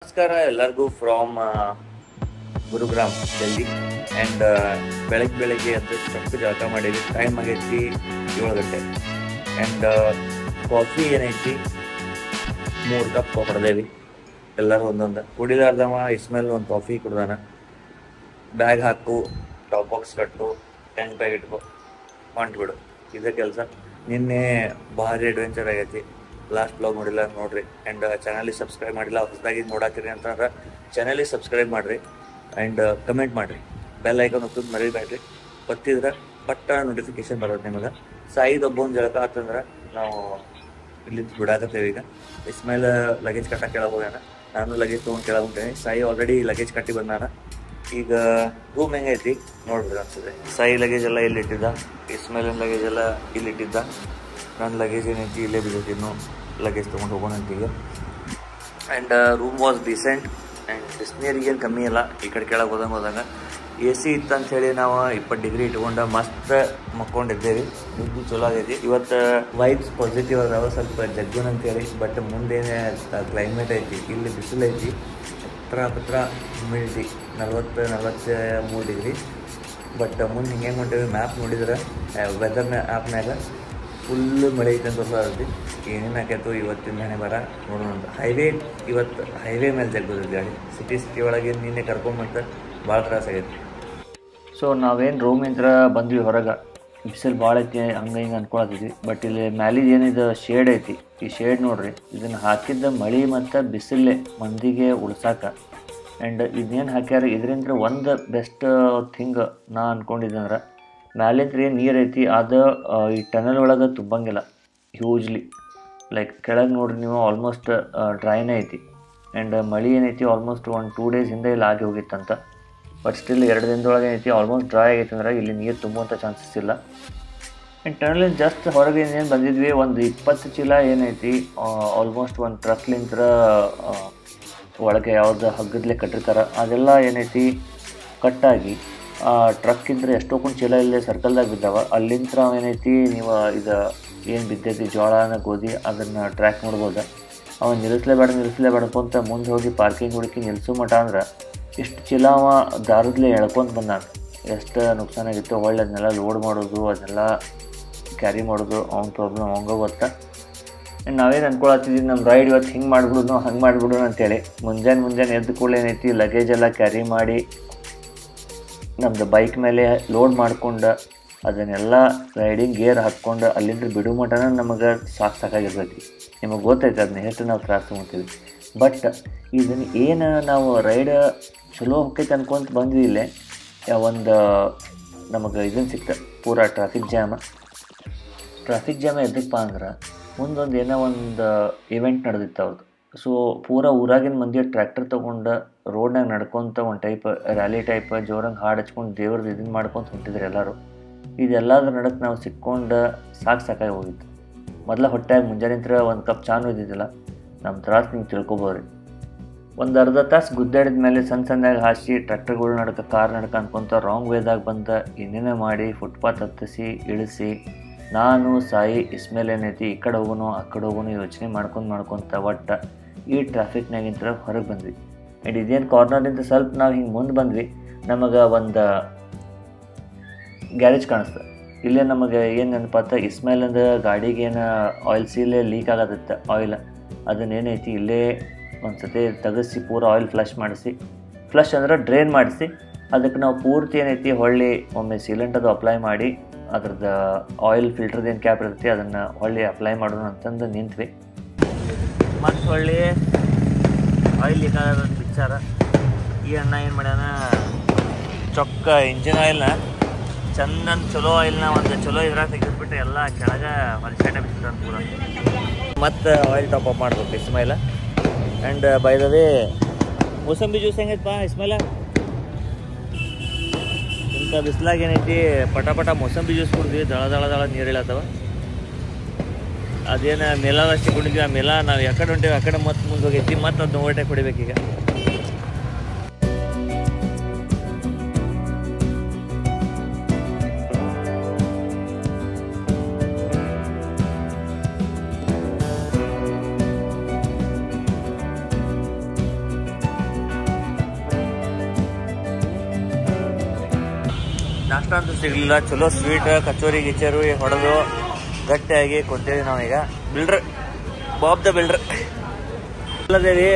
ನಮಸ್ಕಾರ ಎಲ್ಲರಿಗೂ from Gurugram Delhi and ಬೆಳಗ್ಗೆ ಅಂತ ಸ್ವಲ್ಪ ಜಳಕ ಮಾಡೀವಿ. ಟೈಮ್ ಆಗೈತಿ 7 ಗಂಟೆ ಆ್ಯಂಡ್ ಕಾಫಿ ಏನೈತಿ 3 ಕಪ್ ಹೊಡೆದೇವಿ ಎಲ್ಲರೂ ಒಂದೊಂದು. ಕುಡಿಲಾರ್ದವ ಇಸ್ಮೇಲೆ ಒಂದು ಕಾಫಿ ಕುಡ್ದಾನ. ಬ್ಯಾಗ್ ಹಾಕು, ಟಾಪ್ ಬಾಕ್ಸ್ ಕಟ್ಟು, ಟ್ಯಾಂಕ್ ಬ್ಯಾಗ್ ಇಟ್ಕೊ, ಹೊಂಟ್ಬಿಡು. ಇದೇ ಕೆಲಸ. ನಿನ್ನೆ ಭಾರಿ ಅಡ್ವೆಂಚರ್ ಆಗೈತಿ. ಲಾಸ್ಟ್ ಬ್ಲಾಗ್ ನೋಡಿಲ್ಲ ನೋಡ್ರಿ. ಆ್ಯಂಡ್ ಚಾನಲಿಗೆ ಸಬ್ಸ್ಕ್ರೈಬ್ ಮಾಡಿಲ್ಲ, ಹೊಸದಾಗಿ ನೋಡಾಕಿರಿ ಅಂತಂದ್ರೆ ಚಾನಲಿಗೆ ಸಬ್ಸ್ಕ್ರೈಬ್ ಮಾಡಿರಿ ಆ್ಯಂಡ್ ಕಮೆಂಟ್ ಮಾಡಿರಿ. ಬೆಲ್ ಐಕಾನ್ ಒತ್ತೋದು ಮರಿಬೇಡ್ರಿ. ಗೊತ್ತಿದ್ರೆ ಪಟ್ಟ ನೋಟಿಫಿಕೇಶನ್ ಬರೋದು ನಿಮಗೆ. ಸಾಯಿದು ಒಬ್ಬೊಂದು ಜಳಕ ಆತಂದ್ರೆ ನಾವು ಇಲ್ಲಿಂದ ಬಿಡಾಕತ್ತೇವೆ. ಈಗ ಇಸ್ಮೇಲೆ ಲಗೇಜ್ ಕಟ್ಟ ಕೆಳಗೆ ಹೋಗ್ಯಾನ, ನಾನು ಲಗೇಜ್ ತೊಗೊಂಡು ಕೆಳಗೆ ಹೊಂಟೇನಿ. ಸಾಯಿ ಆಲ್ರೆಡಿ ಲಗೇಜ್ ಕಟ್ಟಿ ಬಂದಾನ. ಈಗ ರೂಮ್ ಹೆಂಗೈತಿ ನೋಡ್ರಿ ಅನ್ಸುತ್ತೆ. ಸಾಯಿ ಲಗೇಜ್ ಎಲ್ಲ ಇಲ್ಲಿ ಇಟ್ಟಿದ್ದ, ಇಸ್ಮೇಲಿನ ಲಗೇಜ್ ಎಲ್ಲ ಇಲ್ಲಿ ಇಟ್ಟಿದ್ದ. ನನ್ನ ಲಗೇಜ್ ಏನೈತಿ ಇಲ್ಲೇ ಬಿದ್ದೈತಿ. ಇನ್ನೂ ಲಗೇಜ್ ತೊಗೊಂಡು ಹೋಗೋಣ ಅಂತೀಗ. And room was decent and ಬಿಸಿನೀರಿಗೇನು ಕಮ್ಮಿ ಇಲ್ಲ. ಈ ಕಡೆ ಕೆಳಗೆ ಹೋದಂಗೆ ಎ ಸಿ ಇತ್ತಂಥೇಳಿ ನಾವು 20 ಡಿಗ್ರಿ ಇಟ್ಕೊಂಡು ಮಸ್ತ್ ಮಕ್ಕೊಂಡಿದ್ದೇವೆ. ನಿದ್ದು ಚಲೋ ಆಗೈತಿ. ಇವತ್ತು ವೈಬ್ಸ್ ಪಾಸಿಟಿವ್ ಅದಾವ, ಸ್ವಲ್ಪ ಜಗ್ಗುನ್ ಅಂತೇಳಿ. ಬಟ್ ಮುಂದೇನೆ ಕ್ಲೈಮೇಟ್ ಐತಿ, ಇಲ್ಲಿ ಬಿಸಿಲು ಐತಿ, ಪತ್ರ ಹ್ಯುಮಿಡಿಟಿ 40-43 ಡಿಗ್ರಿ. ಬಟ್ ಮುಂದೆ ಹಿಂಗೆ ಹೊಂಟೇವಿ. ಮ್ಯಾಪ್ ನೋಡಿದ್ರೆ ವೆದರ್ನ ಆ್ಯಪ್ನಾಗ ಫುಲ್ಲು ಮಳೆ ಐತೆ ಅಂತ ತೋರಿಸತಿ. ಏನೇನು ಹಾಕೈತು ಇವತ್ತಿನ ಹಣೆ ಬರ ನೋಡೋಣ ಅಂತ. ಇವತ್ತು ಹೈವೇ ಮೇಲೆ ಜಗ್ಗೋದೈತಿ ಗಾಡಿ. ಸಿಟಿ ಒಳಗೆ ನಿನ್ನೆ ಕರ್ಕೊಂಬಂತ ಭಾಳ ತ್ರಾಸ ಆಗೈತಿ. ಸೊ ನಾವೇನು ರೂಮಿಂದ ಬಂದ್ವಿ ಹೊರಗೆ. ಬಿಸಿಲು ಭಾಳ ಐತಿ ಹಂಗೆ ಹಿಂಗೆ ಅಂದ್ಕೊಳತ್ತಿದ್ವಿ. ಬಟ್ ಇಲ್ಲಿ ಮ್ಯಾಲಿದು ಏನಿದು ಶೇಡ್ ಐತಿ, ಈ ಶೇಡ್ ನೋಡ್ರಿ. ಇದನ್ನು ಹಾಕಿದ್ದ ಮಳೆ ಮತ್ತು ಬಿಸಿಲೇ ಮಂದಿಗೆ ಉಳ್ಸಾಕ. ಆ್ಯಂಡ್ ಇದನ್ನೇನು ಹಾಕ್ಯಾರ ಇದರಿಂದ ಒಂದು ಬೆಸ್ಟ್ ಥಿಂಗ್ ನಾ ಅಂದ್ಕೊಂಡಿದ್ದಂದ್ರೆ, ಮ್ಯಾಲಿಂದ ಏನು ನೀರು ಐತಿ ಅದು ಈ ಟನಲ್ ಒಳಗೆ ತುಂಬಂಗಿಲ್ಲ ಹ್ಯೂಜ್ಲಿ. ಲೈಕ್ ಕೆಳಗೆ ನೋಡ್ರಿ ನೀವು ಆಲ್ಮೋಸ್ಟ್ ಡ್ರೈನೇ ಐತಿ. ಆ್ಯಂಡ್ ಮಳೆ ಏನೈತಿ ಆಲ್ಮೋಸ್ಟ್ 1-2 ಡೇಸ್ ಹಿಂದೆ ಇಲ್ಲಿ ಆಗಿ ಹೋಗಿತ್ತಂತ. ಬಟ್ ಸ್ಟಿಲ್ 2 ದಿನದೊಳಗೆ ಏನೈತಿ ಆಲ್ಮೋಸ್ಟ್ ಡ್ರೈ ಆಗೈತೆ ಅಂದ್ರೆ ಇಲ್ಲಿ ನೀರು ತುಂಬುವಂಥ ಚಾನ್ಸಸ್ ಇಲ್ಲ. ಆ್ಯಂಡ್ ಟನಲಿಂದ ಜಸ್ಟ್ ಹೊರಗೆ ಏನು ಬಂದಿದ್ವಿ, ಒಂದು 20 ಚೀಲ ಏನೈತಿ ಆಲ್ಮೋಸ್ಟ್ ಒಂದು ಟ್ರಕ್ಲಿಂದ ಒಳಗೆ ಯಾವ್ದು ಹಗ್ಗದಲ್ಲೇ ಕಟ್ಟಿರ್ತಾರೆ ಅದೆಲ್ಲ ಏನೈತಿ ಕಟ್ಟಾಗಿ ಟ್ರಕ್ಕಿಂದ್ರೆ ಎಷ್ಟೊಂದು ಚೀಲ ಇಲ್ಲೇ ಸರ್ಕಲ್ದಾಗ ಬಿದ್ದಾವ. ಅಲ್ಲಿಂದ ಏನೈತಿ ನೀವು ಇದು ಏನು ಬಿದ್ದೈತಿ ಜೋಳನ ಗೋಧಿ ಅದನ್ನು ಟ್ರ್ಯಾಕ್ ಮಾಡ್ಬೋದು. ಅವ ನಿಲ್ಲಿಸ್ಲೇಬೇಡ ಅಂತ ಮುಂದೆ ಹೋಗಿ ಪಾರ್ಕಿಂಗ್ ಹುಡುಕಿ ನಿಲ್ಲಿಸೋ ಮಟ ಅಂದ್ರೆ ಇಷ್ಟು ಚೀಲ ಅವ ದಾರದಲ್ಲೇ ಎಳ್ಕೊಂಡು ಬಂದಾನ. ಎಷ್ಟು ನುಕ್ಸಾನಾಗಿತ್ತು. ಹೊಳ್ಳಿ ಅದನ್ನೆಲ್ಲ ಲೋಡ್ ಮಾಡೋದು, ಅದನ್ನೆಲ್ಲ ಕ್ಯಾರಿ ಮಾಡೋದು ಅವ್ನ ಪ್ರಾಬ್ಲಮ್ ಅವಂಗ ಗೊತ್ತಾ. ನಾವೇನು ಅಂದ್ಕೊಳತ್ತಿದ್ವಿ ನಮ್ಮ ರೈಡ್ ಇವತ್ತು ಹಿಂಗೆ ಮಾಡಿಬಿಡೋಣ ಹಂಗೆ ಮಾಡಿಬಿಡೋಣ ಅಂತೇಳಿ. ಮುಂಜಾನೆ ಎದ್ದು ಕೂಡ ಏನೈತಿ ಲಗೇಜ್ ಎಲ್ಲ ಕ್ಯಾರಿ ಮಾಡಿ ನಮ್ಮದು ಬೈಕ್ ಮೇಲೆ ಲೋಡ್ ಮಾಡ್ಕೊಂಡು ಅದನ್ನೆಲ್ಲ ರೈಡಿಂಗ್ ಗೇರ್ ಹಾಕ್ಕೊಂಡು ಅಲ್ಲಿಂದ ಬಿಡು ಮಟನ ನಮಗೆ ಸಾಕಾಗಿರ್ತೈತಿ. ನಿಮಗೆ ಗೊತ್ತೈತೆ ಅದನ್ನ ಎಷ್ಟು ನಾವು ತ್ರಾಸ ತೊಗೊತೀವಿ. ಬಟ್ ಇದನ್ನು ಏನು ನಾವು ರೈಡ್ ಚಲೋ ಹೋಗ್ತೈತೆ ಅನ್ಕೊಂತ ಬಂದ್ವಿ. ಇಲ್ಲೇ ಒಂದು ನಮಗೆ ಇದನ್ನು ಸಿಕ್ತ ಪೂರಾ ಟ್ರಾಫಿಕ್ ಜಾಮ್ ಎದಕ್ಕಪ್ಪ ಅಂದ್ರೆ ಮುಂದೊಂದು ಏನೋ ಒಂದು ಇವೆಂಟ್ ನಡೆದಿತ್ತು ಅವ್ರದ್ದು. ಸೊ ಪೂರಾ ಊರಾಗಿನ ಮಂದಿ ಟ್ರ್ಯಾಕ್ಟರ್ ತೊಗೊಂಡು ರೋಡ್ನಾಗ ನಡ್ಕೊತ ಒಂದು ಟೈಪ್ ರ್ಯಾಲಿ ಟೈಪ್ ಜೋರಂಗೆ ಹಾಡು ಹಚ್ಕೊಂಡು ದೇವ್ರದ್ದು ಇದನ್ನು ಮಾಡ್ಕೊತ ಹೊಂಟಿದ್ರು ಎಲ್ಲರೂ. ಇದೆಲ್ಲದ್ರ ನಡಕ್ಕೆ ನಾವು ಸಿಕ್ಕೊಂಡು ಸಾಕಾಗಿ ಹೋಗಿತ್ತು. ಮೊದಲ ಹೊಟ್ಟೆಯಾಗ ಮುಂಜಾನೆ ಒಂದು ಕಪ್ ಚಾನು ಇದ್ದಿದ್ದಿಲ್ಲ. ನಮ್ಮ ತ್ರಾಸು ನೀವು ತಿಳ್ಕೊಬೋರಿ. ಒಂದು ಅರ್ಧ ತಾಸು ಗುದ್ದಾಡಿದ ಮೇಲೆ ಸಣ್ಣದಾಗ ಹಾಸಿ ಟ್ರ್ಯಾಕ್ಟರ್ಗಳು ಕಾರ್ ನಡ್ಕ ಅನ್ಕೊತ ರಾಂಗ್ ವೇದಾಗ ಬಂದು ಏನೇನೋ ಮಾಡಿ ಫುಟ್ಪಾತ್ ಹತ್ತಿಸಿ ಇಳಿಸಿ ನಾನು ಸಾಯಿ ಇಸ್ಮೇಲೆ ಏನೈತಿ ಈ ಕಡೆ ಹೋಗೋನು ಆ ಕಡೆ ಹೋಗೋನು ಯೋಚನೆ ಮಾಡ್ಕೊತ ಒಟ್ಟು ಈ ಟ್ರಾಫಿಕ್ನಾಗಿಂತ ಹೊರಗೆ ಬಂದ್ವಿ. ಆ್ಯಂಡ್ ಇದೇನು ಕಾರ್ನರಿಂದ ಸ್ವಲ್ಪ ನಾವು ಹಿಂಗೆ ಮುಂದೆ ಬಂದ್ವಿ, ನಮಗೆ ಒಂದು ಗ್ಯಾರೇಜ್ ಕಾಣಿಸ್ತು. ಇಲ್ಲೇ ನಮಗೆ ಏನು ನೆನಪಾತ ಇಸ್ಮೇಲಿಂದ ಗಾಡಿಗೆ ಏನು ಆಯಿಲ್ ಸೀಲೇ ಲೀಕ್ ಆಗತ್ತಿತ್ತು ಆಯಿಲ್. ಅದನ್ನೇನೈತಿ ಇಲ್ಲೇ ಒಂದು ಸತಿ ತೆಗೆಸಿ ಪೂರ ಆಯಿಲ್ ಫ್ಲಶ್ ಅಂದ್ರೆ ಡ್ರೈನ್ ಮಾಡಿಸಿ ಅದಕ್ಕೆ ನಾವು ಪೂರ್ತಿ ಏನೈತಿ ಹೊಳ್ಳಿ ಒಮ್ಮೆ ಸೀಲೆಂಟ್ ಅದು ಅಪ್ಲೈ ಮಾಡಿ ಅದ್ರದ್ದು ಆಯಿಲ್ ಫಿಲ್ಟರ್ದು ಏನು ಕ್ಯಾಪ್ ಇರ್ತೈತಿ ಅದನ್ನು ಹೊಳ್ಳಿ ಅಪ್ಲೈ ಮಾಡೋಣ ಅಂತಂದು ನಿಂತ್ವಿ. ಮತ್ತು ಹೊಳ್ಳಿ ಆಯಿಲ್ ಲೀಕ್ ಆಗೋದು ವಿಚಾರ. ಈ ಅಣ್ಣ ಏನು ಮಾಡ್ಯಾನ ಚೊಕ್ಕ ಇಂಜಿನ್ ಆಯಿಲ್ನ ಚಂದನ್ ಚಲೋ ಆಯಿಲ್ನ ಒಂದು ಚಲೋ ಇದ್ರಾಗ ತೆಗೆದ್ಬಿಟ್ಟು ಎಲ್ಲ ಕೆಳಗೆ ಹೊಲಸೇಟೆ ಬಿಡ್ತಾರೆ ಪೂರ. ಮತ್ತು ಆಯಿಲ್ ಟಾಪ್ ಅಪ್ ಮಾಡ್ಬೇಕು ಇಸ್ಮೈಲ. And by the way mosambi juice ಹೆಂಗೈತಪ್ಪ ಇಸ್ಮೈಲ? ಇಂಥ ಬಿಸ್ಲಾಗ ಏನೈತಿ ಪಟ ಮೂಸಂಬಿ ಜ್ಯೂಸ್ ಕುಡಿದ್ವಿ. ದಳ ನೀರು ಇಳತ್ತವ. ಅದೇನು ಮೇಲಾದಷ್ಟು ಕುಡಿದ್ವಿ. ಆ ಮೇಲ ನಾವು ಯಾಕಡೆ ಹೊಂಟೇವಿ ಆ ಕಡೆ ಮತ್ತೆ ಮುಂದೆ ಹೋಗೈತಿ. ಮತ್ತು ಅದನ್ನ ಓವರ್ಟೇಕ್ ಹೊಡಿಬೇಕೀಗ. ನಾಷ್ಟ ಅಂತೂ ಸಿಗಲಿಲ್ಲ. ಚಲೋ ಸ್ವೀಟ್ ಕಚೋರಿ ಗಿಚೋರಿ ಹೊಡೆದು ಗಟ್ಟಿಯಾಗಿ ಕುಂತೇವಿ ನಾವೀಗ. ಬಿಲ್ಡ್ರ್ ಬಾಬ್ ದ ಬಿಲ್ಡ್ರ್ ಅಲ್ಲದೇ ರೀ,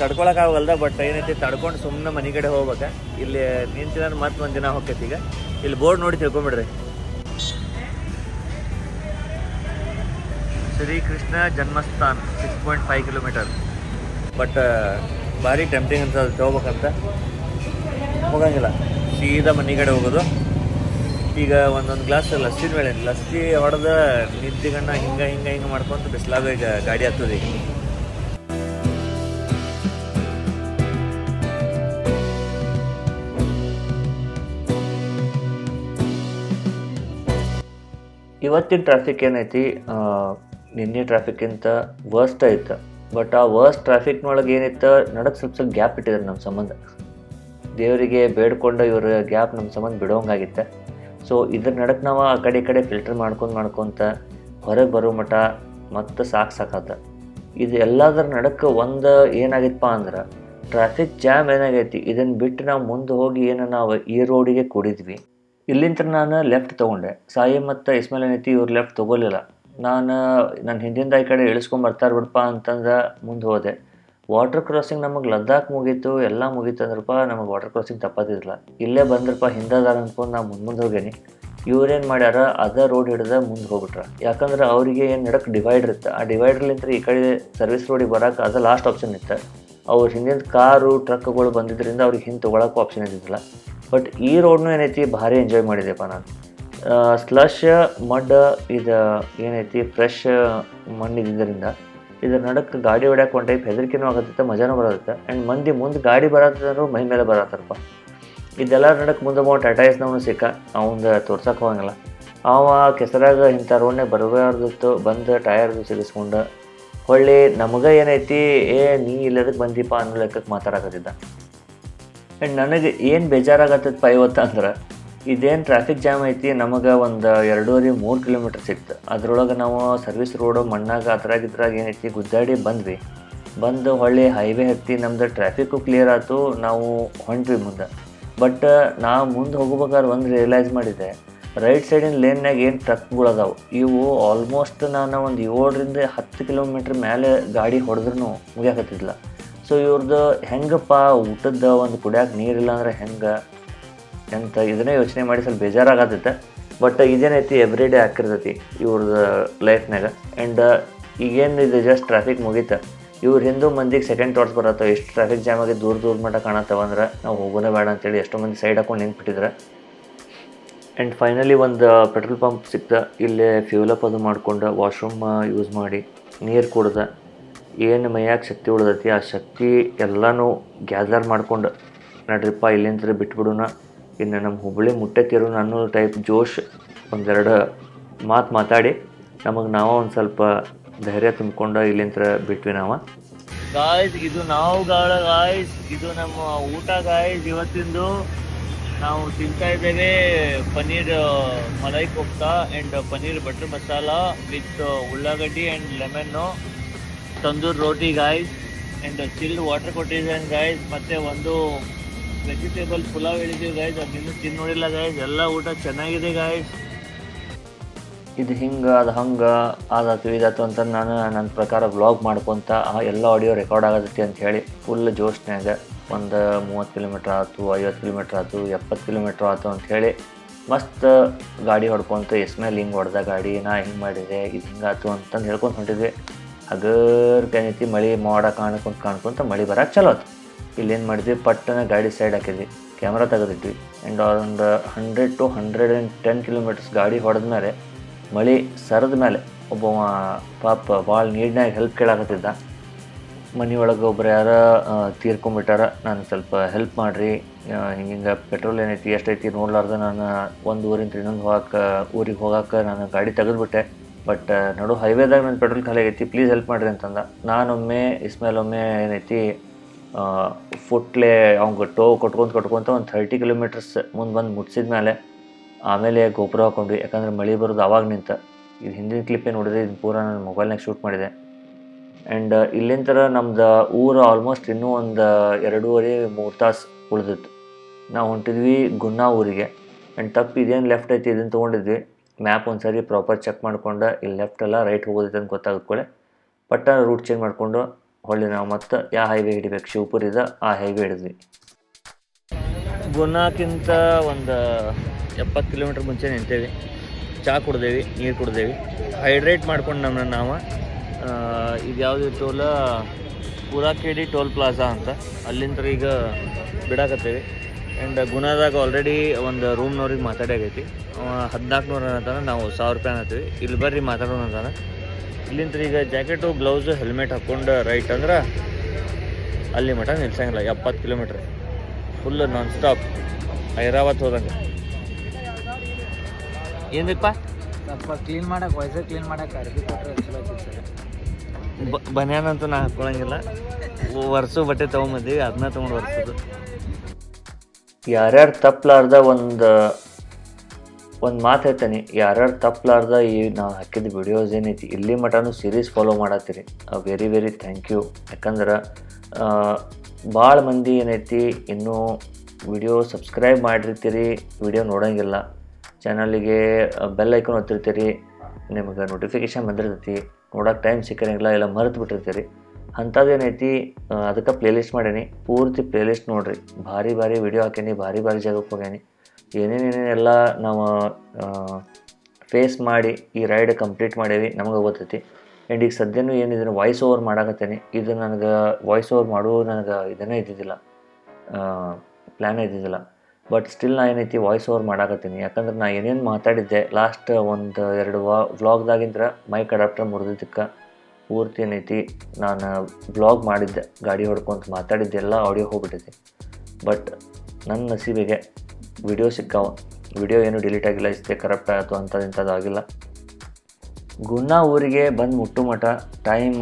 ತಡ್ಕೊಳಕ್ಕಾಗಲ್ದ. ಬಟ್ ಏನೈತಿ, ತಡ್ಕೊಂಡು ಸುಮ್ಮನೆ ಮನೆ ಕಡೆ ಹೋಗ್ಬೇಕ. ಇಲ್ಲಿ ನಿಂತಿದ ಮತ್ತೆ ಒಂದು ದಿನ ಹೋಗ್ತೈತಿ. ಈಗ ಇಲ್ಲಿ ಬೋರ್ಡ್ ನೋಡಿ ತಿಳ್ಕೊಂಬಿಡ್ರಿ, ಶ್ರೀಕೃಷ್ಣ ಜನ್ಮಸ್ಥಾನ್ 6.5 ಕಿಲೋಮೀಟರ್. ಬಟ್ ಭಾರಿ ಟೆಂಪ್ಟಿಂಗ್ ಅಂತ ತಗೋಬೇಕಂತ ಹೋಗಂಗಿಲ್ಲ, ಸೀದಾ ಮನೆ ಕಡೆ ಹೋಗೋದು. ಈಗ ಒಂದೊಂದು ಗ್ಲಾಸ್ ಲಸ್ಸಿ ಮೇಲೆ ಲಸ್ಸಿ ಹೊಡೆದ ನಿಂತಿಗಣ್ಣ ಹಿಂಗೆ ಮಾಡ್ಕೊಂತ ಬಿಸಿಲಾಗ ಈಗ ಗಾಡಿ ಹತ್ತದ. ಈಗ ಇವತ್ತಿನ ಟ್ರಾಫಿಕ್ ಏನೈತಿ, ನಿನ್ನೆ ಟ್ರಾಫಿಕ್ಕಿಂತ ವರ್ಸ್ಟ್ ಐತೆ. ಬಟ್ ಆ ವರ್ಸ್ಟ್ ಟ್ರಾಫಿಕ್ನೊಳಗೆ ಏನಿತ್ತು, ನಡಕ್ಕೆ ಸ್ವಲ್ಪ ಗ್ಯಾಪ್ ಇಟ್ಟಿದ್ದಾರೆ ನಮ್ಮ ಸಂಬಂಧ. ದೇವರಿಗೆ ಬೇಡ್ಕೊಂಡು ಇವ್ರ ಗ್ಯಾಪ್ ನಮ್ಮ ಸಂಬಂಧ ಬಿಡೋಂಗಾಗಿತ್ತೆ. ಸೊ ಇದ್ರ ನಡಕ್ಕೆ ನಾವು ಆ ಕಡೆ ಈ ಕಡೆ ಫಿಲ್ಟರ್ ಮಾಡ್ಕೊತ ಹೊರಗೆ ಬರೋ ಮಟ್ಟ ಮತ್ತೆ ಸಾಕಾತ. ಇದು ಎಲ್ಲದರ ನಡಕ್ಕೆ ಒಂದು ಏನಾಗಿತ್ತಪ್ಪ ಅಂದ್ರೆ, ಟ್ರಾಫಿಕ್ ಜಾಮ್ ಏನಾಗೈತಿ. ಇದನ್ನು ಬಿಟ್ಟು ನಾವು ಮುಂದೆ ಹೋಗಿ ನಾವು ಈ ರೋಡಿಗೆ ಕೂಡಿದ್ವಿ. ಇಲ್ಲಿಂದ ನಾನು ಲೆಫ್ಟ್ ತೊಗೊಂಡೆ. ಸಾಯಿ ಮತ್ತು ಇಸ್ಮೇಲ್ ಏನೈತಿ, ಇವ್ರು ಲೆಫ್ಟ್ ತೊಗೊಲಿಲ್ಲ. ನನ್ನ ಹಿಂದಿಂದ ಈ ಕಡೆ ಇಳಿಸ್ಕೊಂಬರ್ತಾರೆ ಬಿಡಪ್ಪ ಅಂತಂದು ಮುಂದೆ ಹೋದೆ. ವಾಟರ್ ಕ್ರಾಸಿಂಗ್ ನಮಗೆ ಲದ್ದಾಖ್ ಮುಗೀತು, ಎಲ್ಲ ಮುಗೀತು ಅಂದ್ರಪ್ಪ, ನಮಗೆ ವಾಟರ್ ಕ್ರಾಸಿಂಗ್ ತಪ್ಪತ್ತಿರಲಿಲ್ಲ. ಇಲ್ಲೇ ಬಂದ್ರಪ್ಪ ಹಿಂದದಾರ ಅಂದ್ಕೊಂಡು ನಾವು ಮುಂದೆ ಹೋಗೇನಿ. ಇವ್ರೇನು ಮಾಡ್ಯಾರ, ಅದ ರೋಡ್ ಹಿಡ್ದು ಮುಂದೆ ಹೋಗ್ಬಿಟ್ರ. ಯಾಕಂದ್ರೆ ಅವರಿಗೆ ಏನು ನಡಕ್ಕೆ ಡಿವೈಡರ್ ಇತ್ತು. ಆ ಡಿವೈಡ್ರಲ್ಲಿಂತ ಈ ಕಡೆ ಸರ್ವಿಸ್ ರೋಡಿಗೆ ಬರೋಕೆ ಅದು ಲಾಸ್ಟ್ ಆಪ್ಷನ್ ಇತ್ತು. ಅವ್ರು ಹಿಂದಿನ ಕಾರು ಟ್ರಕ್ಗಳು ಬಂದಿದ್ದರಿಂದ ಅವ್ರಿಗೆ ಹಿಂದೆ ತೊಗೊಳಕ್ಕೂ ಆಪ್ಷನ್ ಇದ್ದಿದ್ದಿಲ್ಲ. ಬಟ್ ಈ ರೋಡ್ನು ಏನೈತಿ ಭಾರಿ ಎಂಜಾಯ್ ಮಾಡಿದೆಪ್ಪ ನಾನು. ಸ್ಲಶ್ ಮಡ್ ಇದು ಏನೈತಿ, ಫ್ರೆಶ್ ಮಣ್ಣು ಇದ್ದಿದ್ದರಿಂದ ಇದ್ರ ನಡಕ್ಕೆ ಗಾಡಿ ಹೊಡ್ಯಾಕೆ ಒಂದು ಟೈಪ್ ಹೆದರಿಕೆನೂ ಆಗತ್ತೆ, ಮಜಾನೂ ಬರತ್ತೆ. ಆ್ಯಂಡ್ ಮಂದಿ ಮುಂದೆ ಗಾಡಿ ಬರತ್ತಂದ್ರೂ ಮೈ ಮೇಲೆ ಬರತ್ತಾರಪ್ಪ. ಇದೆಲ್ಲ ನಡಕ್ಕೆ ಮುಂದೆ ಟಾಟಾ ಎಸ್ನವನು ಸಿಕ್ಕ, ಅವಂದು ತೋರ್ಸಕ್ಕೆ ಹೋಗಂಗಿಲ್ಲ. ಅವ ಕೆಸರಾಗ ಇಂಥ ರೋಡ್ನಾಗ ಬರಬಾರ್ದಿತ್ತು, ಬಂದು ಟಯರ್ದು ಸಿಗಿಸ್ಕೊಂಡು ಹೊಳ್ಳಿ ನಮಗೆ ಏನೈತಿ, ನೀ ಇಲ್ಲದಕ್ಕೆ ಬಂದೀಪ ಅನ್ನೋ ಲೆಕ್ಕಕ್ಕೆ ಮಾತಾಡಕತ್ತಿದ್ದ. ಆ್ಯಂಡ್ ನನಗೆ ಏನು ಬೇಜಾರಾಗತ್ತದಪ್ಪ ಇವತ್ತು ಅಂದ್ರೆ, ಇದೇನು ಟ್ರಾಫಿಕ್ ಜಾಮ್ ಐತಿ, ನಮಗೆ ಒಂದು 2.5-3 ಕಿಲೋಮೀಟ್ರ್ ಸಿಕ್ತು. ಅದ್ರೊಳಗೆ ನಾವು ಸರ್ವಿಸ್ ರೋಡು ಮಣ್ಣಾಗ ಅದ್ರಾಗ ಏನೈತಿ ಗುದ್ದಾಡಿ ಬಂದು ಹೊಳ್ಳಿ ಹೈವೇ ಹತ್ತಿ ನಮ್ದು ಟ್ರಾಫಿಕ್ಕು ಕ್ಲಿಯರ್ ಆಯ್ತು, ನಾವು ಹೊಂಟ್ವಿ ಮುಂದೆ. ಬಟ್ ನಾವು ಮುಂದೆ ಹೋಗ್ಬೇಕಾದ್ರೆ ಒಂದು ರಿಯಲೈಸ್ ಮಾಡಿದೆ, ರೈಟ್ ಸೈಡಿನ ಲೇನ್ನಾಗ ಏನು ಟ್ರಕ್ಗಳು ಅದಾವೆ, ಇವು ಆಲ್ಮೋಸ್ಟ್ ನಾನು ಒಂದು 7-10 ಕಿಲೋಮೀಟ್ರ್ ಮೇಲೆ ಗಾಡಿ ಹೊಡೆದ್ರೂ ಮುಗಿಯಾಕತ್ತಿದ್ದಿಲ್ಲ. ಸೊ ಇವ್ರದ್ದು ಹೆಂಗಪ್ಪ ಊಟದ ಒಂದು ಕುಡಿಯೋಕೆ ನೀರಿಲ್ಲ ಅಂದ್ರೆ ಹೆಂಗೆ ಅಂತ ಇದನ್ನೇ ಯೋಚನೆ ಮಾಡಿ ಸ್ವಲ್ಪ ಬೇಜಾರಾಗತ್ತೈತೆ. ಬಟ್ ಇದೇನೈತಿ ಎವ್ರಿ ಡೇ ಹಾಕಿರ್ತೈತಿ ಇವ್ರದ್ದು ಲೈಫ್ನಾಗ. ಆ್ಯಂಡ್ ಈಗೇನು ಇದು ಜಸ್ಟ್ ಟ್ರಾಫಿಕ್ ಮುಗೀತು, ಇವ್ರು ಹಿಂದೂ ಮಂದಿಗೆ ಸೆಕೆಂಡ್ ಥಾಟ್ಸ್ ಬರತ್ತವೆ. ಎಷ್ಟು ಟ್ರಾಫಿಕ್ ಜಾಮ್ ಆಗಿ ದೂರ ಮಟ್ಟ ಕಾಣತ್ತವ ಅಂದ್ರೆ ನಾವು ಹೋಗೋದೇ ಬೇಡ ಅಂತೇಳಿ ಎಷ್ಟೋ ಮಂದಿ ಸೈಡ್ ಹಾಕೊಂಡು ನಿಂತ್ಬಿಟ್ಟಿದ್ರೆ. ಆ್ಯಂಡ್ ಫೈನಲಿ ಒಂದು ಪೆಟ್ರೋಲ್ ಪಂಪ್ ಸಿಕ್ತ. ಇಲ್ಲೇ ಫ್ಯೂಲಪ್ ಅದು ಮಾಡ್ಕೊಂಡು ವಾಶ್ರೂಮ್ ಯೂಸ್ ಮಾಡಿ ನೀರು ಕುಡ್ದೆ. ಏನು ಮೈಯಾಗ ಶಕ್ತಿ ಉಳ್ದೈತಿ ಆ ಶಕ್ತಿ ಎಲ್ಲನೂ ಗ್ಯಾದರ್ ಮಾಡ್ಕೊಂಡು ನಡ್ರಿಪ್ಪ ಇಲ್ಲಿಂದ ಬಿಟ್ಬಿಡೋಣ, ಇನ್ನು ನಮ್ಮ ಹುಬ್ಬಳ್ಳಿ ಮುಟ್ಟೆತಿರೋ ಅನ್ನೋ ಟೈಪ್ ಜೋಶ್ ಒಂದೆರಡು ಮಾತಾಡಿ ನಮಗೆ ನಾವು ಒಂದು ಸ್ವಲ್ಪ ಧೈರ್ಯ ತುಂಬಿಕೊಂಡು ಇಲ್ಲಿಂದ ಬಿಟ್ವಿ ನಾವು. ಗಾಯ್ಸ್ ಇದು ಗಾಯ್ಸ್ ಇದು ನಮ್ಮ ಊಟ ಗಾಯ್ಸ್. ಇವತ್ತಿಂದು ನಾವು ತಿಂತಾ ಇದ್ದೇವೆ paneer malai kofta and paneer butter masala with ಉಳ್ಳಾಗಡ್ಡಿ and lemon, tandoor roti guys and chilled water ಕೊಟ್ಟಿದ್ದೇನೆ ಗಾಯ್ಸ್. ಮತ್ತು ಒಂದು ವೆಜಿಟೇಬಲ್ ಪುಲಾವ್ ಹೇಳಿದ್ದೀವಿ ಗಾಯ್ಸ್, ಅದನ್ನು ತಿಂದು ನೋಡಿಲ್ಲ ಗಾಯ್ಸ್. ಎಲ್ಲ ಊಟ ಚೆನ್ನಾಗಿದೆ ಗಾಯ್ಸ್. ಇದು ಹಿಂಗೆ ಅದು ಹಂಗೆ ಅದಾಯ್ತು ಇದಾಯ್ತು ಅಂತ ನಾನು ನನ್ನ ಪ್ರಕಾರ ವ್ಲಾಗ್ ಮಾಡ್ಕೊತ ಎಲ್ಲ ಆಡಿಯೋ ರೆಕಾರ್ಡ್ ಆಗತ್ತೆ ಅಂತ ಹೇಳಿ ಫುಲ್ ಜೋಶ್ನಾಗ ಒಂದು 30 ಕಿಲೋಮೀಟ್ರ್ ಆಯ್ತು, 50 ಕಿಲೋಮೀಟ್ರ್ ಆಯ್ತು, 70 ಕಿಲೋಮೀಟ್ರ್ ಆಯ್ತು ಅಂಥೇಳಿ ಮಸ್ತ್ ಗಾಡಿ ಹೊಡ್ಕೊತ ಇಸ್ಮೇಲೆ ಹಿಂಗೆ ಹೊಡೆದ ಗಾಡಿ ನಾ ಹಿಂಗೆ ಮಾಡಿದೆ ಇದು ಹಿಂಗಾಯ್ತು ಅಂತಂದು ಹೇಳ್ಕೊಂಡು ಹೊಂಟಿದ್ವಿ. ಹಗರ್ ಏನೈತಿ ಮಳೆ ಮೋಡ ಕಾಣ್ಕೊಂತ ಮಳೆ ಬರೋಕೆ ಚಲೋ ಆಯ್ತು. ಇಲ್ಲೇನು ಮಾಡಿದ್ವಿ, ಪಟ್ಟನ ಗಾಡಿ ಸೈಡ್ ಹಾಕಿದ್ವಿ, ಕ್ಯಾಮ್ರಾ ತೆಗೆದಿಟ್ವಿ. ಆ್ಯಂಡ್ ಒಂದು 100 to 110 ಕಿಲೋಮೀಟರ್ಸ್ ಗಾಡಿ ಹೊಡೆದ್ಮೇಲೆ ಮಳೆ ಸರದ ಮೇಲೆ ಒಬ್ಬ ಪಾಪ ಭಾಳ ನೀರಿನಾಗ ಹೆಲ್ಪ್ ಕೇಳಾಕತ್ತಿದ್ದ. ಮನೆಯೊಳಗೆ ಒಬ್ರು ಯಾರು ತೀರ್ಕೊಂಬಿಟ್ಟಾರ, ನಾನು ಸ್ವಲ್ಪ ಹೆಲ್ಪ್ ಮಾಡಿರಿ, ಹಿಂಗೆ ಪೆಟ್ರೋಲ್ ಏನೈತಿ ಎಷ್ಟೈತಿ ನೋಡ್ಲಾರ್ದೆ ನಾನು ಒಂದು ಊರಿಂದ ಇನ್ನೊಂದು ಊರಿಗೆ ಹೋಗೋಕೆ ನಾನು ಗಾಡಿ ತೆಗೆದುಬಿಟ್ಟೆ. ಬಟ್ ನಡು ಹೈವೇದಾಗ ನನ್ನ ಪೆಟ್ರೋಲ್ ಖಾಲಿ ಆಗೈತಿ, ಪ್ಲೀಸ್ ಹೆಲ್ಪ್ ಮಾಡಿರಿ ಅಂತಂದ. ನಾನೊಮ್ಮೆ ಇಸ್ಮೇಲೆ ಒಮ್ಮೆ ಏನೈತಿ ಫುಟ್ಲೆ ಅವ್ಗೆ ಕೊಟ್ಕೊಂತ ಒಂದು 30 ಕಿಲೋಮೀಟರ್ಸ್ ಮುಂದೆ ಬಂದು ಮುಟ್ಸಿದ ಆಮೇಲೆ ಗೋಪುರ ಹಾಕೊಂಡ್ವಿ. ಯಾಕಂದರೆ ಮಳೆ ಬರೋದು ಆವಾಗ ನಿಂತ. ಇದು ಹಿಂದಿನ ಕ್ಲಿಪ್ಪೇ ನೋಡಿದ್ರೆ ಇದು ಪೂರ ನಾನು ಮೊಬೈಲ್ನಾಗ ಶೂಟ್ ಮಾಡಿದೆ. ಆ್ಯಂಡ್ ಇಲ್ಲಿಂದ ನಮ್ದು ಊರು ಆಲ್ಮೋಸ್ಟ್ ಇನ್ನೂ ಒಂದು 2.5-3 ತಾಸು ಉಳಿದಿತ್ತು. ನಾವು ಹೊಂಟಿದ್ವಿ ಗುನ್ನಾ ಊರಿಗೆ. ಆ್ಯಂಡ್ ತಪ್ಪು ಇದೇನು ಲೆಫ್ಟ್ ಐತಿ ಇದನ್ನು ತೊಗೊಂಡಿದ್ವಿ. ಮ್ಯಾಪ್ ಒಂದು ಸರಿ ಪ್ರಾಪರ್ ಚೆಕ್ ಮಾಡ್ಕೊಂಡು ಇಲ್ಲಿ ಲೆಫ್ಟ್ ಅಲ್ಲ ರೈಟ್ ಹೋಗೋದೈತೆ ಅಂತ ಗೊತ್ತಾಗುತ್ತೆ ಪಟ್ಟ ರೂಟ್ ಚೇಂಜ್ ಮಾಡಿಕೊಂಡು ಹೊಳ್ಳಿ ನಾವು ಮತ್ತೆ ಯಾವ ಹೈವೇ ಹಿಡಿಬೇಕು ಶಿವಪುರಿದ ಆ ಹೈವೇ ಹಿಡಿದ್ವಿ. ಗುನ್ನಾಕ್ಕಿಂತ ಒಂದು 70 ಕಿಲೋಮೀಟ್ರ್ ಮುಂಚೆ ನಿಂತೇವಿ. ಚಹಾ ಕುಡ್ದೇವಿ, ನೀರು ಕುಡ್ದೇವಿ, ಹೈಡ್ರೇಟ್ ಮಾಡ್ಕೊಂಡು ನಮ್ಮನ್ನ ನಾವು ಇದು ಯಾವುದು ಟೋಲ ಪೂರಾಕೇಡಿ ಟೋಲ್ ಪ್ಲಾಜಾ ಅಂತ ಅಲ್ಲಿಂದ ಈಗ ಬಿಡಾಕತ್ತೇವಿ. ಆ್ಯಂಡ್ ಗುನಾದಾಗ ಆಲ್ರೆಡಿ ಒಂದು ರೂಮ್ನವ್ರಿಗೆ ಮಾತಾಡಾಗೈತಿ. 1400 ಅಂತಾನೆ, ನಾವು 1000 ರೂಪಾಯಿ ಅನ್ನತ್ತೀವಿ. ಇಲ್ಲಿ ಬರ್ರಿ ಮಾತಾಡೋಣ ಅಂತಾನೆ. ಇಲ್ಲಿಂದ ಈಗ ಜಾಕೆಟು ಗ್ಲೌಸು ಹೆಲ್ಮೆಟ್ ಹಾಕ್ಕೊಂಡು ರೈಟ್ ಅಂದ್ರೆ ಅಲ್ಲಿ ಮಠ ನಿಲ್ಸಂಗಿಲ್ಲ. 70 kilometre full non stop Airavat ಹೋದಂಗೆ. ಏನಪ್ಪ ಸ್ವಲ್ಪ ಕ್ಲೀನ್ ಮಾಡಕ್ಕೆ ವಯಸ್ಸು ಕ್ಲೀನ್ ಮಾಡಕ್ಕೆ ಅರ್ಬಿ ಕೊಟ್ಟರೆ ಚಲೋ ಆಗ್ತದೆ ಸರ್. ಬನ್ಯಾನ ಅಂತೂ ನಾ ಹಾಕ್ಕೊಳಂಗಿಲ್ಲ. ವರ್ಷು ಬಟ್ಟೆ ತೊಗೊಂಬಂದೀವಿ, ಅದನ್ನ ತೊಗೊಂಡು ಒರೆಸೋದು. ಯಾರ್ಯಾರು ತಪ್ಪಲಾರ್ದ ಒಂದು ಮಾತು ಹೇಳ್ತೇನೆ, ಯಾರ್ಯಾರು ತಪ್ಪಲಾರ್ದ ಈ ನಾವು ಹಾಕಿದ ವಿಡಿಯೋಸ್ ಏನೈತಿ ಇಲ್ಲಿ ಮಟನೂ ಸೀರೀಸ್ ಫಾಲೋ ಮಾಡತ್ತೀರಿ, ವೆರಿ ವೆರಿ ಥ್ಯಾಂಕ್ ಯು. ಯಾಕಂದ್ರೆ ಭಾಳ ಮಂದಿ ಏನೈತಿ ಇನ್ನೂ ವಿಡಿಯೋ ಸಬ್ಸ್ಕ್ರೈಬ್ ಮಾಡಿರ್ತೀರಿ, ವಿಡಿಯೋ ನೋಡೋಂಗಿಲ್ಲ, ಚಾನಲಿಗೆ ಬೆಲ್ ಐಕಾನ್ ಒತ್ತಿರ್ತೀರಿ, ನಿಮಗೆ ನೋಟಿಫಿಕೇಷನ್ ಬಂದಿರ್ತೈತಿ, ನೋಡೋಕೆ ಟೈಮ್ ಸಿಕ್ಕಿರಂಗಿಲ್ಲ, ಇಲ್ಲ ಮರೆತು ಬಿಟ್ಟಿರ್ತೀರಿ. ಅಂಥದ್ದೇನೈತಿ ಅದಕ್ಕೆ ಪ್ಲೇಲಿಸ್ಟ್ ಮಾಡೀನಿ, ಪೂರ್ತಿ ಪ್ಲೇಲಿಸ್ಟ್ ನೋಡಿರಿ. ಭಾರಿ ಭಾರಿ ವಿಡಿಯೋ ಹಾಕೀನಿ, ಭಾರಿ ಭಾರಿ ಜಾಗಕ್ಕೆ ಹೋಗ್ಯಾನಿ. ಏನೇನೇನೆಲ್ಲ ನಾವು ಫೇಸ್ ಮಾಡಿ ಈ ರೈಡ್ ಕಂಪ್ಲೀಟ್ ಮಾಡೇವಿ ನಮಗೆ ಗೊತ್ತೈತಿ. ಆ್ಯಂಡ್ ಈಗ ಸದ್ಯನೂ ಏನಿದೆ ವಾಯ್ಸ್ ಓವರ್ ಮಾಡಾಕತ್ತೇನೆ. ಇದು ನನಗೆ ವಾಯ್ಸ್ ಓವರ್ ಮಾಡುವ ನನಗೆ ಇದನ್ನೇ ಇದ್ದಿದ್ದಿಲ್ಲ, ಪ್ಲ್ಯಾನ್ ಇದ್ದಿದ್ದಿಲ್ಲ. ಬಟ್ ಸ್ಟಿಲ್ ನಾ ಏನೈತಿ ವಾಯ್ಸ್ ಓವರ್ ಮಾಡಾಕತ್ತೀನಿ. ಯಾಕಂದ್ರೆ ನಾ ಏನೇನು ಮಾತಾಡಿದ್ದೆ ಲಾಸ್ಟ್ 1-2 ವ್ಲಾಗ್ದಾಗಿಂದ್ರೆ ಮೈಕ್ ಅಡಾಪ್ಟರ್ ಮುರಿದಿದ್ದಕ್ಕೆ ಪೂರ್ತಿ ಏನೈತಿ ನಾನು ವ್ಲಾಗ್ ಮಾಡಿದ್ದೆ, ಗಾಡಿ ಹೊಡ್ಕೊಂತ ಮಾತಾಡಿದ್ದೆ ಎಲ್ಲ ಆಡಿಯೋ ಹೋಗ್ಬಿಟ್ಟೈತಿ. ಬಟ್ ನನ್ನ ನಸೀಬಿಗೆ ವಿಡಿಯೋ ಸಿಕ್ಕಾವ, ವಿಡಿಯೋ ಏನು ಡಿಲೀಟ್ ಆಗಿಲ್ಲ, ಇಷ್ಟೇ ಕರಪ್ಟ್ ಆಯಿತು ಅಂಥದ್ದು ಇಂಥದ್ದು ಆಗಿಲ್ಲ. ಗುನ್ನಾ ಊರಿಗೆ ಬಂದು ಮುಟ್ಟು ಮಠ ಟೈಮ್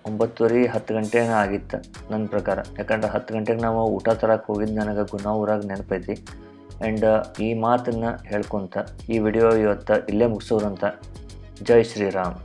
9:30-10 ಗಂಟೆನ ಆಗಿತ್ತು ನನ್ನ ಪ್ರಕಾರ. ಯಾಕಂದ್ರೆ 10 ಗಂಟೆಗೆ ನಾವು ಊಟ ತರಕ್ಕೆ ಹೋಗಿದ್ದು ನನಗೆ ಗುನ್ನಾ ಊರಾಗ ನೆನಪೈತಿ. ಆ್ಯಂಡ್ ಈ ಮಾತನ್ನು ಹೇಳ್ಕೊತ ಈ ವಿಡಿಯೋ ಇವತ್ತು ಇಲ್ಲೇ ಮುಗಿಸೋರಂತ. ಜೈ ಶ್ರೀರಾಮ್.